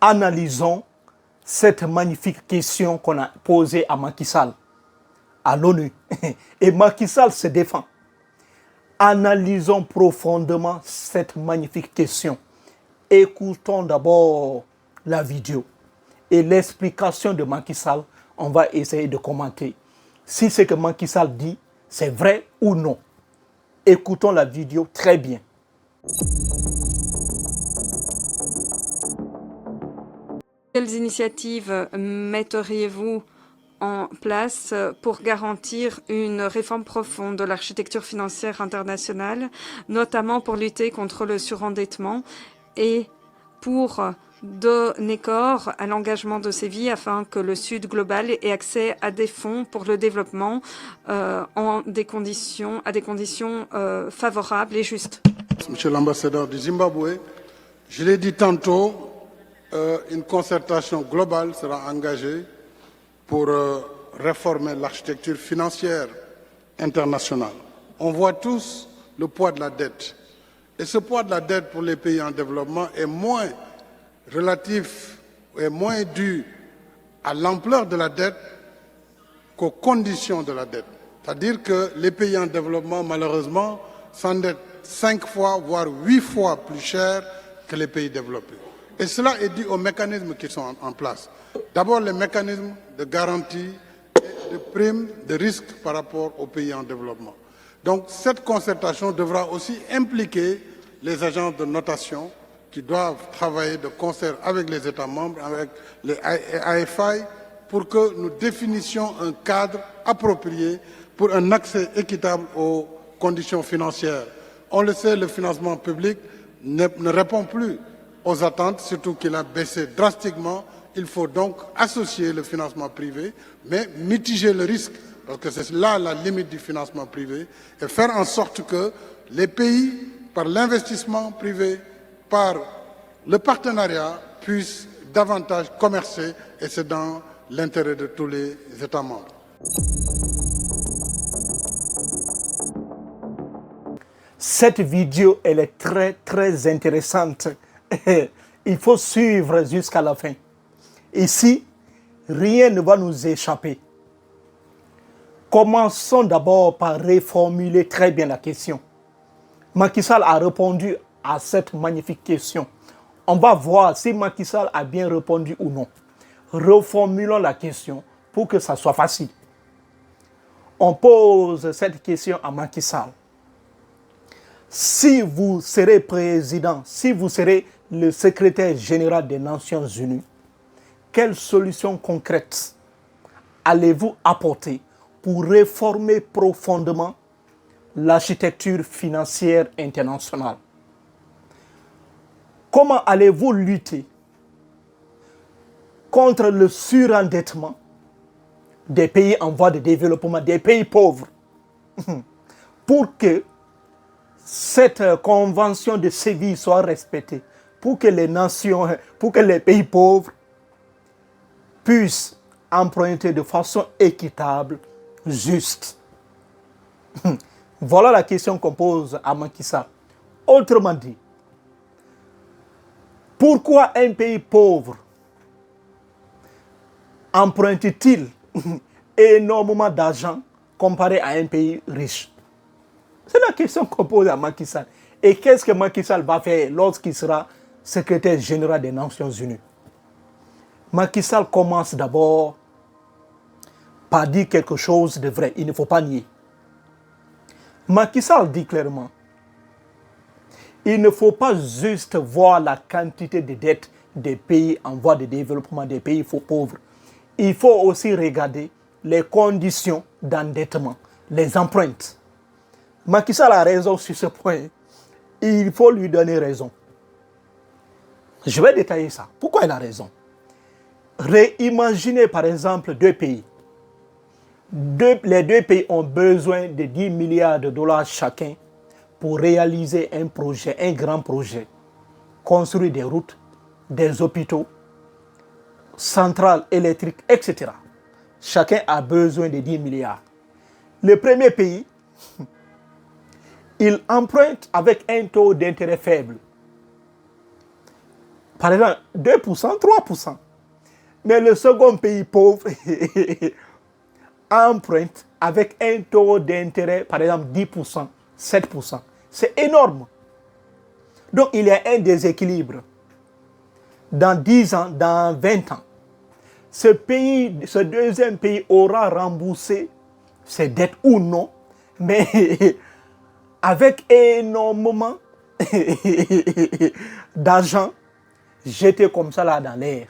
Analysons cette magnifique question qu'on a posée à Macky Sall, à l'ONU. Et Macky Sall se défend. Analysons profondément cette magnifique question. Écoutons d'abord la vidéo et l'explication de Macky Sall. On va essayer de commenter si ce que Macky Sall dit, c'est vrai ou non. Écoutons la vidéo très bien. Quelles initiatives metteriez-vous en place pour garantir une réforme profonde de l'architecture financière internationale, notamment pour lutter contre le surendettement et pour donner corps à l'engagement de Séville afin que le Sud global ait accès à des fonds pour le développement à des conditions favorables et justes? Monsieur l'ambassadeur du Zimbabwe, je l'ai dit tantôt, une concertation globale sera engagée pour réformer l'architecture financière internationale. On voit tous le poids de la dette. Et ce poids de la dette pour les pays en développement est moins relatif et moins dû à l'ampleur de la dette qu'aux conditions de la dette. C'est-à-dire que les pays en développement, malheureusement, s'endettent 5 fois, voire 8 fois plus cher que les pays développés. Et cela est dû aux mécanismes qui sont en place. D'abord, les mécanismes de garantie, et de primes, de risques par rapport aux pays en développement. Donc, cette concertation devra aussi impliquer les agences de notation qui doivent travailler de concert avec les États membres, avec les AFI, pour que nous définissions un cadre approprié pour un accès équitable aux conditions financières. On le sait, le financement public ne répond plus aux attentes, surtout qu'il a baissé drastiquement. Il faut donc associer le financement privé, mais mitiger le risque, parce que c'est là la limite du financement privé, et faire en sorte que les pays, par l'investissement privé, par le partenariat, puissent davantage commercer, et c'est dans l'intérêt de tous les États membres. Cette vidéo, elle est très intéressante. Il faut suivre jusqu'à la fin. Ici, rien ne va nous échapper. Commençons d'abord par reformuler très bien la question. Macky Sall a répondu à cette magnifique question. On va voir si Macky Sall a bien répondu ou non. Reformulons la question pour que ça soit facile. On pose cette question à Macky Sall. Si vous serez président, si vous serez le secrétaire général des Nations Unies, quelles solutions concrètes allez-vous apporter pour réformer profondément l'architecture financière internationale? Comment allez-vous lutter contre le surendettement des pays en voie de développement, des pays pauvres, pour que cette convention de Séville soit respectée, pour que les nations, pour que les pays pauvres puissent emprunter de façon équitable, juste? Voilà la question qu'on pose à Macky Sall. Autrement dit, pourquoi un pays pauvre emprunte-t-il énormément d'argent comparé à un pays riche? C'est la question qu'on pose à Macky Sall. Et qu'est-ce que Macky Sall va faire lorsqu'il sera secrétaire général des Nations Unies? Macky Sall commence d'abord par dire quelque chose de vrai. Il ne faut pas nier. Macky Sall dit clairement, il ne faut pas juste voir la quantité de dettes des pays en voie de développement, des pays pauvres. Il faut aussi regarder les conditions d'endettement, les empreintes. Macky Sall a raison sur ce point. Il faut lui donner raison. Je vais détailler ça. Pourquoi il a raison? Réimaginez par exemple deux pays. Les deux pays ont besoin de 10 milliards de dollars chacun pour réaliser un projet, un grand projet. Construire des routes, des hôpitaux, centrales électriques, etc. Chacun a besoin de 10 milliards. Le premier pays, il emprunte avec un taux d'intérêt faible. Par exemple, 2%, 3%. Mais le second pays pauvre emprunte avec un taux d'intérêt, par exemple, 10%, 7%. C'est énorme. Donc, il y a un déséquilibre. Dans 10 ans, dans 20 ans, ce deuxième pays aura remboursé ses dettes ou non, mais avec énormément d'argent jeté comme ça là dans l'air.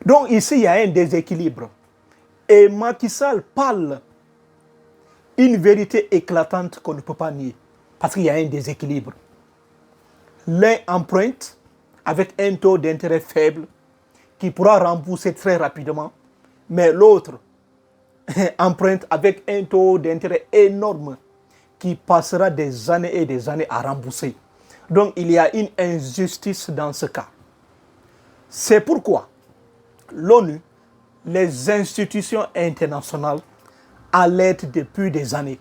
Donc ici, il y a un déséquilibre. Et Macky Sall parle une vérité éclatante qu'on ne peut pas nier. Parce qu'il y a un déséquilibre. L'un emprunte avec un taux d'intérêt faible qui pourra rembourser très rapidement, mais l'autre emprunte avec un taux d'intérêt énorme qui passera des années et des années à rembourser. Donc il y a une injustice dans ce cas. C'est pourquoi l'ONU, les institutions internationales alertent depuis des années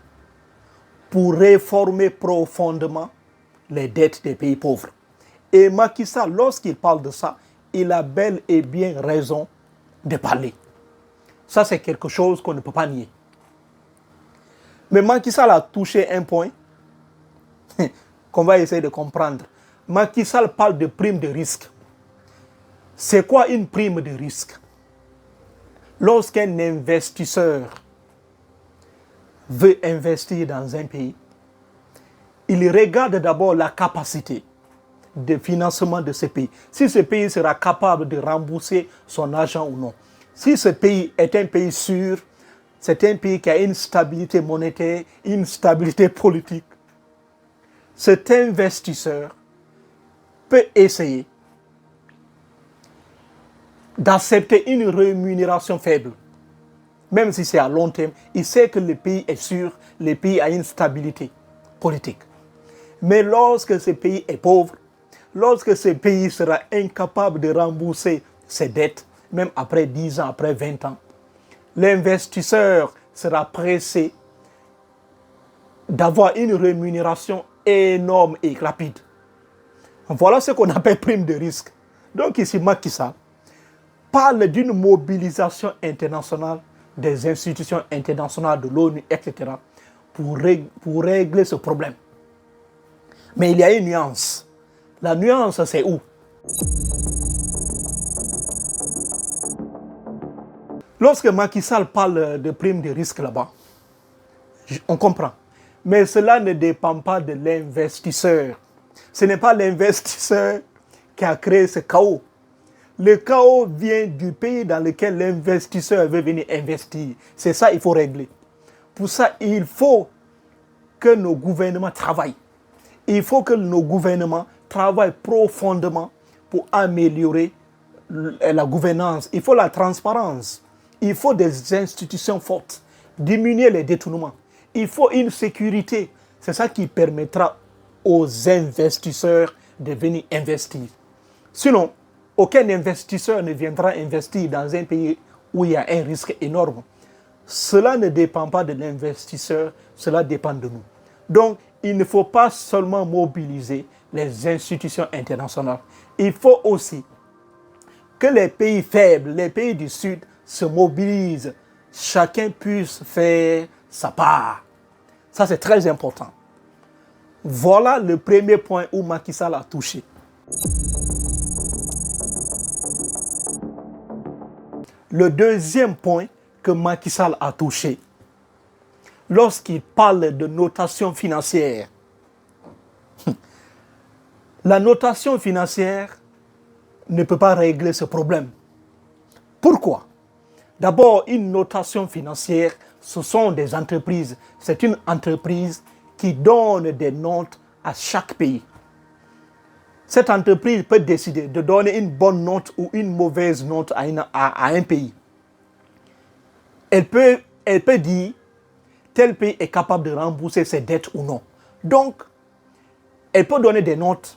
pour réformer profondément les dettes des pays pauvres. Et Macky Sall, lorsqu'il parle de ça, il a bel et bien raison de parler. Ça, c'est quelque chose qu'on ne peut pas nier. Mais Macky Sall a touché un point qu'on va essayer de comprendre. Macky Sall parle de prime de risque. C'est quoi une prime de risque? Lorsqu'un investisseur veut investir dans un pays, il regarde d'abord la capacité de financement de ce pays. Si ce pays sera capable de rembourser son argent ou non. Si ce pays est un pays sûr, c'est un pays qui a une stabilité monétaire, une stabilité politique. Cet investisseur peut essayer d'accepter une rémunération faible. Même si c'est à long terme, il sait que le pays est sûr, le pays a une stabilité politique. Mais lorsque ce pays est pauvre, lorsque ce pays sera incapable de rembourser ses dettes, même après 10 ans, après 20 ans, l'investisseur sera pressé d'avoir une rémunération énorme et rapide. Voilà ce qu'on appelle prime de risque. Donc ici, Macky Sall parle d'une mobilisation internationale des institutions internationales de l'ONU, etc., pour régler ce problème. Mais il y a une nuance. La nuance, c'est où? Lorsque Macky Sall parle de prime de risque là-bas, on comprend. Mais cela ne dépend pas de l'investisseur. Ce n'est pas l'investisseur qui a créé ce chaos. Le chaos vient du pays dans lequel l'investisseur veut venir investir. C'est ça qu'il faut régler. Pour ça, il faut que nos gouvernements travaillent. Il faut que nos gouvernements travaillent profondément pour améliorer la gouvernance. Il faut la transparence. Il faut des institutions fortes. Diminuer les détournements. Il faut une sécurité. C'est ça qui permettra aux investisseurs de venir investir. Sinon, aucun investisseur ne viendra investir dans un pays où il y a un risque énorme. Cela ne dépend pas de l'investisseur, cela dépend de nous. Donc, il ne faut pas seulement mobiliser les institutions internationales. Il faut aussi que les pays faibles, les pays du Sud, se mobilisent. Chacun puisse faire sa part. Ça, c'est très important. Voilà le premier point où Macky Sall a touché. Le deuxième point que Macky Sall a touché, lorsqu'il parle de notation financière, la notation financière ne peut pas régler ce problème. Pourquoi? D'abord, une notation financière, ce sont des entreprises. C'est une entreprise qui donne des notes à chaque pays. Cette entreprise peut décider de donner une bonne note ou une mauvaise note à un pays. Elle peut dire tel pays est capable de rembourser ses dettes ou non. Donc, elle peut donner des notes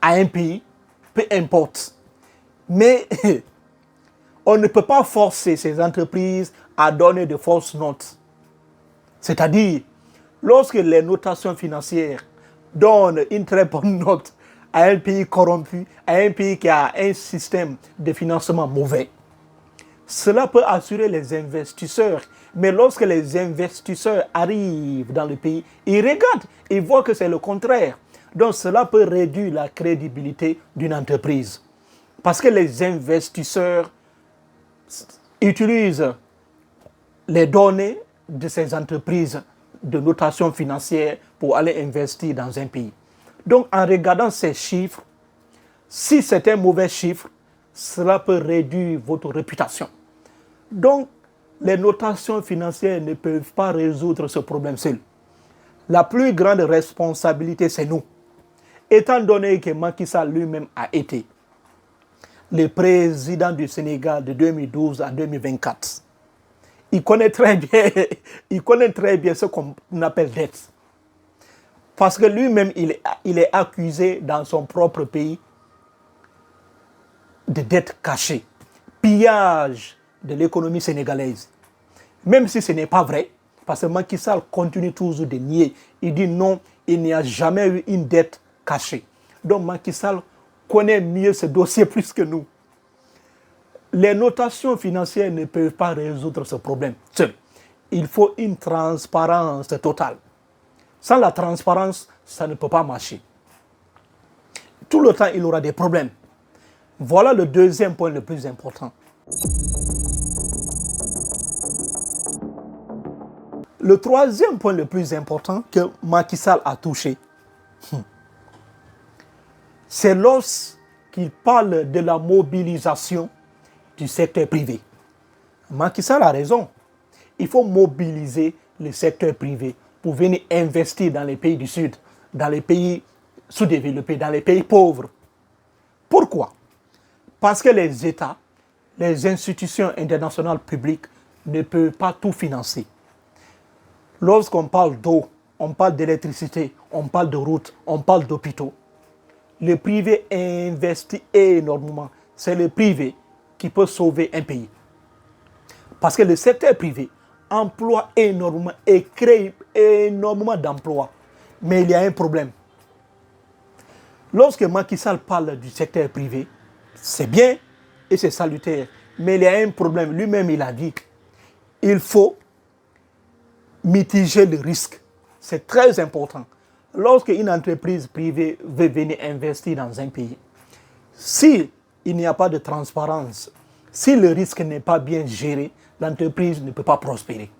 à un pays, peu importe. Mais on ne peut pas forcer ces entreprises à donner de fausses notes. C'est-à-dire, lorsque les notations financières donnent une très bonne note à un pays corrompu, à un pays qui a un système de financement mauvais. Cela peut assurer les investisseurs. Mais lorsque les investisseurs arrivent dans le pays, ils regardent, ils voient que c'est le contraire. Donc cela peut réduire la crédibilité d'une entreprise. Parce que les investisseurs utilisent les données de ces entreprises de notation financière pour aller investir dans un pays. Donc en regardant ces chiffres, si c'est un mauvais chiffre, cela peut réduire votre réputation. Donc, les notations financières ne peuvent pas résoudre ce problème seul. La plus grande responsabilité, c'est nous. Étant donné que Macky Sall lui-même a été le président du Sénégal de 2012 à 2024, il connaît très bien ce qu'on appelle dette. Parce que lui-même, il est accusé dans son propre pays de dette cachée, pillage de l'économie sénégalaise. Même si ce n'est pas vrai, parce que Macky Sall continue toujours de nier. Il dit non, il n'y a jamais eu une dette cachée. Donc Macky Sall connaît mieux ce dossier plus que nous. Les notations financières ne peuvent pas résoudre ce problème seul. Il faut une transparence totale. Sans la transparence, ça ne peut pas marcher. Tout le temps, il aura des problèmes. Voilà le deuxième point le plus important. Le troisième point le plus important que Macky Sall a touché, c'est lorsqu'il parle de la mobilisation du secteur privé. Macky Sall a raison. Il faut mobiliser le secteur privé pour venir investir dans les pays du Sud, dans les pays sous-développés, dans les pays pauvres. Pourquoi? Parce que les États, les institutions internationales publiques ne peuvent pas tout financer. Lorsqu'on parle d'eau, on parle d'électricité, on parle de routes, on parle d'hôpitaux, le privé investit énormément. C'est le privé qui peut sauver un pays. Parce que le secteur privé emploie énormément et crée énormément d'emplois. Mais il y a un problème. Lorsque Macky Sall parle du secteur privé, c'est bien et c'est salutaire. Mais il y a un problème. Lui-même, il a dit qu'il faut mitiger le risque. C'est très important. Lorsque une entreprise privée veut venir investir dans un pays, s'il n'y a pas de transparence, si le risque n'est pas bien géré, l'entreprise ne peut pas prospérer.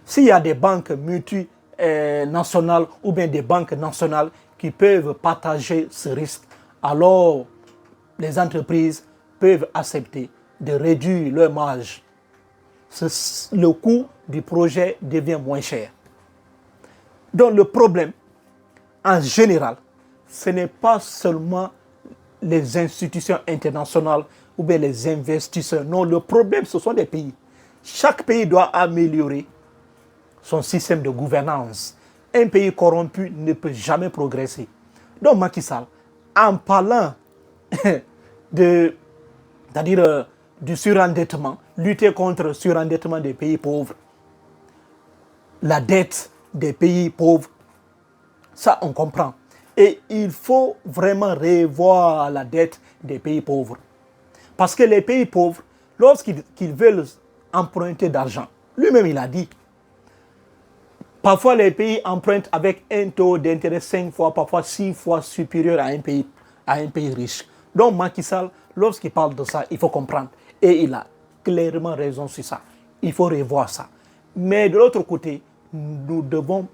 S'il y a des banques multinationales ou bien des banques nationales qui peuvent partager ce risque, alors les entreprises peuvent accepter de réduire leur marge. Le coût du projet devient moins cher. Donc le problème, en général, ce n'est pas seulement les institutions internationales ou bien les investisseurs. Non, le problème, ce sont les pays. Chaque pays doit améliorer son système de gouvernance. Un pays corrompu ne peut jamais progresser. Donc Macky Sall, en parlant du surendettement, lutter contre le surendettement des pays pauvres, la dette des pays pauvres, ça on comprend. Et il faut vraiment revoir la dette des pays pauvres. Parce que les pays pauvres, lorsqu'ils veulent emprunter d'argent, lui-même il a dit, parfois les pays empruntent avec un taux d'intérêt 5 fois, parfois 6 fois supérieur à un pays riche. Donc Macky Sall, lorsqu'il parle de ça, il faut comprendre. Et il a clairement raison sur ça. Il faut revoir ça. Mais de l'autre côté, nous devons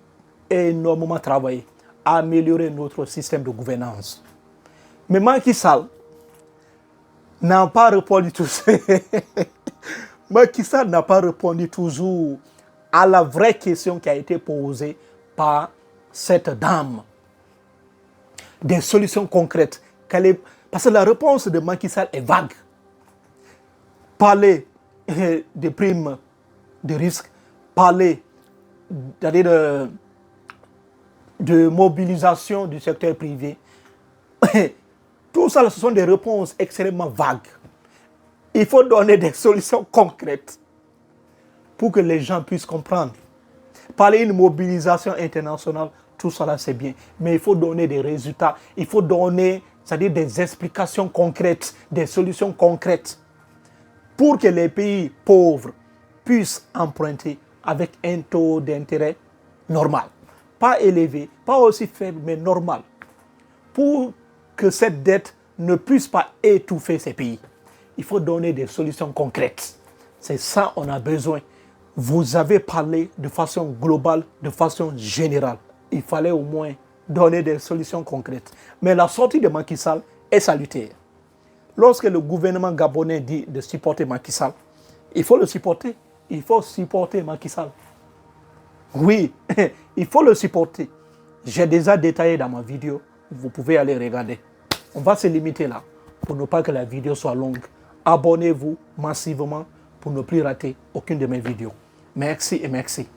énormément travailler, améliorer notre système de gouvernance. Mais Macky Sall n'a pas répondu toujours. Macky Sall n'a pas répondu toujours à la vraie question qui a été posée par cette dame. Des solutions concrètes. Parce que la réponse de Macky Sall est vague. Parler de primes de risque, parler de mobilisation du secteur privé. Tout ça, ce sont des réponses extrêmement vagues. Il faut donner des solutions concrètes pour que les gens puissent comprendre. Parler d'une mobilisation internationale, tout cela c'est bien. Mais il faut donner des résultats, il faut donner, c'est-à-dire des explications concrètes, des solutions concrètes pour que les pays pauvres puissent emprunter avec un taux d'intérêt normal. Pas élevé, pas aussi faible, mais normal. Pour que cette dette ne puisse pas étouffer ces pays, il faut donner des solutions concrètes. C'est ça qu'on a besoin. Vous avez parlé de façon globale, de façon générale. Il fallait au moins donner des solutions concrètes. Mais la sortie de Macky Sall est salutaire. Lorsque le gouvernement gabonais dit de supporter Macky Sall, il faut le supporter. Il faut supporter Macky Sall. Oui, il faut le supporter. J'ai déjà détaillé dans ma vidéo. Vous pouvez aller regarder. On va se limiter là pour ne pas que la vidéo soit longue. Abonnez-vous massivement pour ne plus rater aucune de mes vidéos. Merci et merci.